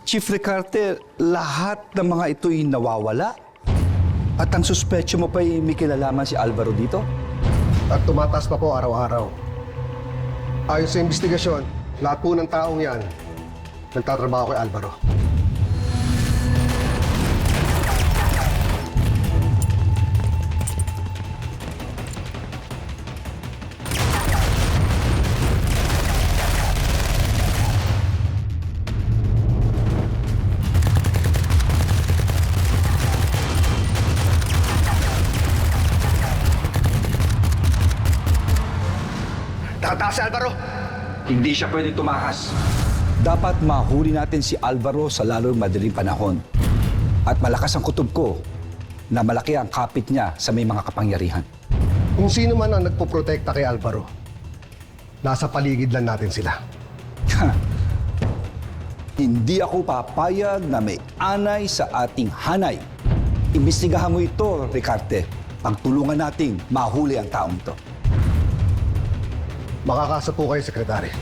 Chief Ricarte, lahat ng mga ito'y nawawala? At ang suspetsyo mo pa'y may kilalaman si Alvaro dito? At tumataas pa po araw-araw. Ayon sa investigasyon, lahat po ng taong yan nagtatrabaho kay Alvaro. Tataas si Alvaro! Hindi siya pwedeng tumakas. Dapat mahuli natin si Alvaro sa lalong madaling panahon. At malakas ang kutob ko na malaki ang kapit niya sa may mga kapangyarihan. Kung sino man ang nagpoprotekta kay Alvaro, nasa paligid lang natin sila. Hindi ako papayag na may anay sa ating hanay. Imbestigahan mo ito, Ricarte. Pagtulungan nating mahuli ang taong ito. Makakasa po kayo, Sekretary.